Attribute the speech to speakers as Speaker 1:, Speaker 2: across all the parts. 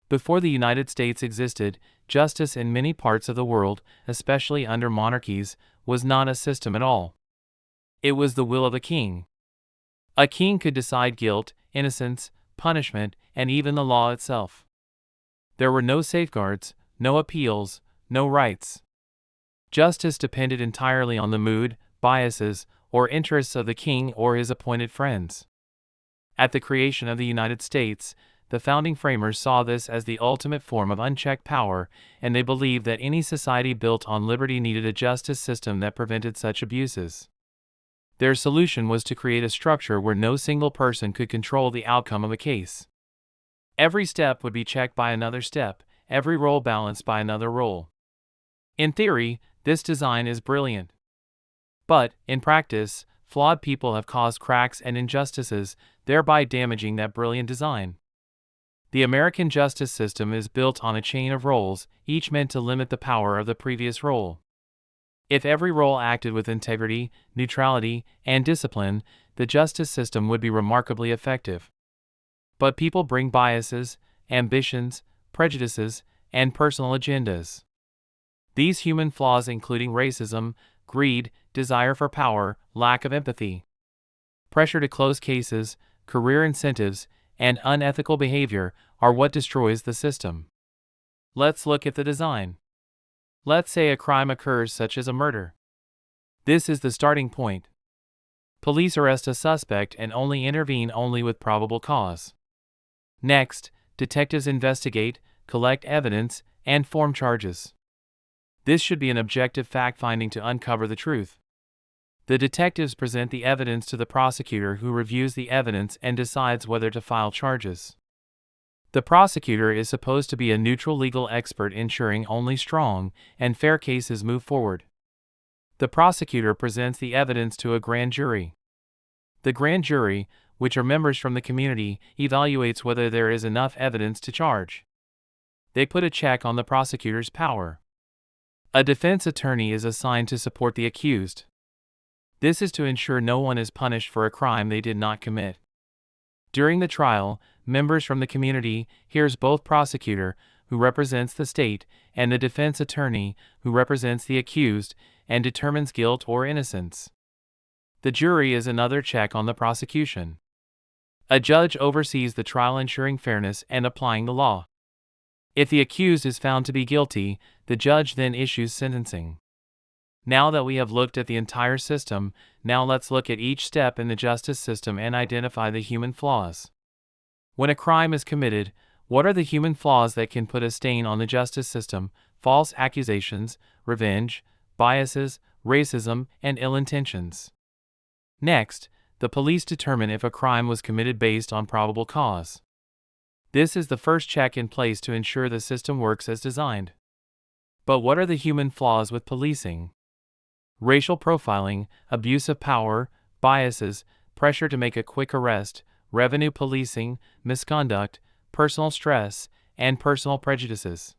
Speaker 1: Before the United States existed, justice in many parts of the world, especially under monarchies, was not a system at all. It was the will of the king. A king could decide guilt, innocence, punishment, and even the law itself. There were no safeguards, no appeals, no rights. Justice depended entirely on the mood, biases, or interests of the king or his appointed friends. At the creation of the United States, the founding framers saw this as the ultimate form of unchecked power, and they believed that any society built on liberty needed a justice system that prevented such abuses. Their solution was to create a structure where no single person could control the outcome of a case. Every step would be checked by another step, every role balanced by another role. In theory, this design is brilliant. But, in practice, flawed people have caused cracks and injustices, thereby damaging that brilliant design. The American justice system is built on a chain of roles, each meant to limit the power of the previous role. If every role acted with integrity, neutrality, and discipline, the justice system would be remarkably effective. But people bring biases, ambitions, prejudices, and personal agendas. These human flaws, including racism, greed, desire for power, lack of empathy, pressure to close cases, career incentives, and unethical behavior, are what destroys the system. Let's look at the design. Let's say a crime occurs, such as a murder. This is the starting point. Police arrest a suspect and only intervene with probable cause. Next, detectives investigate, collect evidence, and form charges. This should be an objective fact-finding to uncover the truth. The detectives present the evidence to the prosecutor, who reviews the evidence and decides whether to file charges. The prosecutor is supposed to be a neutral legal expert, ensuring only strong and fair cases move forward. The prosecutor presents the evidence to a grand jury. The grand jury, which are members from the community, evaluates whether there is enough evidence to charge. They put a check on the prosecutor's power. A defense attorney is assigned to support the accused. This is to ensure no one is punished for a crime they did not commit. During the trial, members from the community hears both prosecutor, who represents the state, and the defense attorney, who represents the accused, and determines guilt or innocence. The jury is another check on the prosecution. A judge oversees the trial, ensuring fairness and applying the law. If the accused is found to be guilty, the judge then issues sentencing. Now that we have looked at the entire system, now let's look at each step in the justice system and identify the human flaws. When a crime is committed, what are the human flaws that can put a stain on the justice system? False accusations, revenge, biases, racism, and ill intentions. Next, the police determine if a crime was committed based on probable cause. This is the first check in place to ensure the system works as designed. But what are the human flaws with policing? Racial profiling, abuse of power, biases, pressure to make a quick arrest, revenue policing, misconduct, personal stress, and personal prejudices.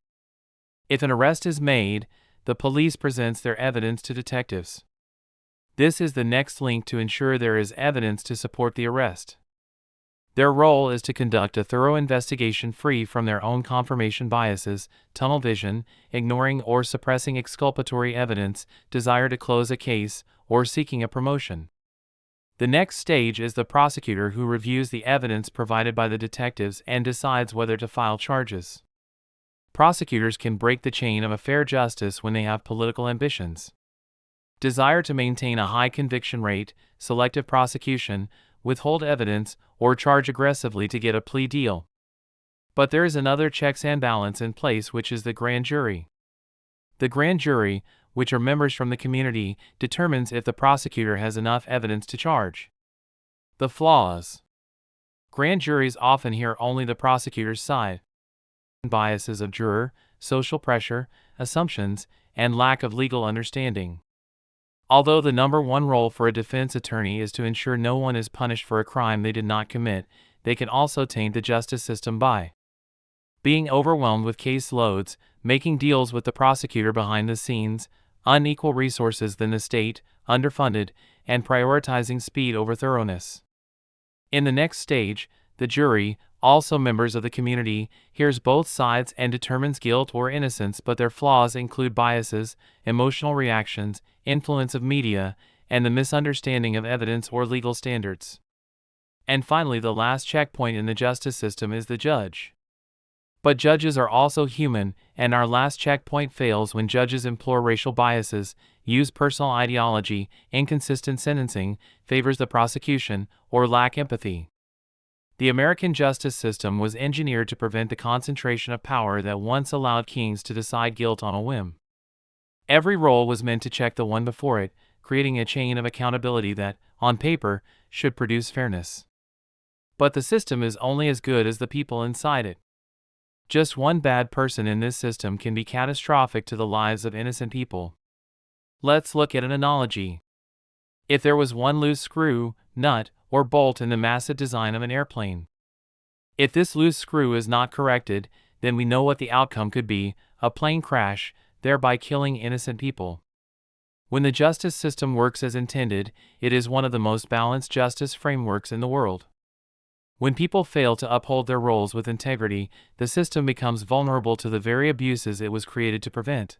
Speaker 1: If an arrest is made, the police presents their evidence to detectives. This is the next link to ensure there is evidence to support the arrest. Their role is to conduct a thorough investigation free from their own confirmation biases, tunnel vision, ignoring or suppressing exculpatory evidence, desire to close a case, or seeking a promotion. The next stage is the prosecutor, who reviews the evidence provided by the detectives and decides whether to file charges. Prosecutors can break the chain of a fair justice when they have political ambitions. Desire to maintain a high conviction rate, selective prosecution, withhold evidence, or charge aggressively to get a plea deal. But there is another checks and balance in place, which is the grand jury. The grand jury, which are members from the community, determines if the prosecutor has enough evidence to charge. The flaws. Grand juries often hear only the prosecutor's side. Biases of juror, social pressure, assumptions, and lack of legal understanding. Although the number one role for a defense attorney is to ensure no one is punished for a crime they did not commit, they can also taint the justice system by being overwhelmed with case loads, making deals with the prosecutor behind the scenes, unequal resources than the state, underfunded, and prioritizing speed over thoroughness. In the next stage, The jury, also members of the community, hears both sides and determines guilt or innocence, but their flaws include biases, emotional reactions, influence of media, and the misunderstanding of evidence or legal standards. And finally, the last checkpoint in the justice system is the judge. But judges are also human, and our last checkpoint fails when judges employ racial biases, use personal ideology, inconsistent sentencing, favors the prosecution, or lack empathy. The American justice system was engineered to prevent the concentration of power that once allowed kings to decide guilt on a whim. Every role was meant to check the one before it, creating a chain of accountability that, on paper, should produce fairness. But the system is only as good as the people inside it. Just one bad person in this system can be catastrophic to the lives of innocent people. Let's look at an analogy. If there was one loose screw, nut, or bolt in the massive design of an airplane. If this loose screw is not corrected, then we know what the outcome could be: a plane crash, thereby killing innocent people. When the justice system works as intended, it is one of the most balanced justice frameworks in the world. When people fail to uphold their roles with integrity, the system becomes vulnerable to the very abuses it was created to prevent.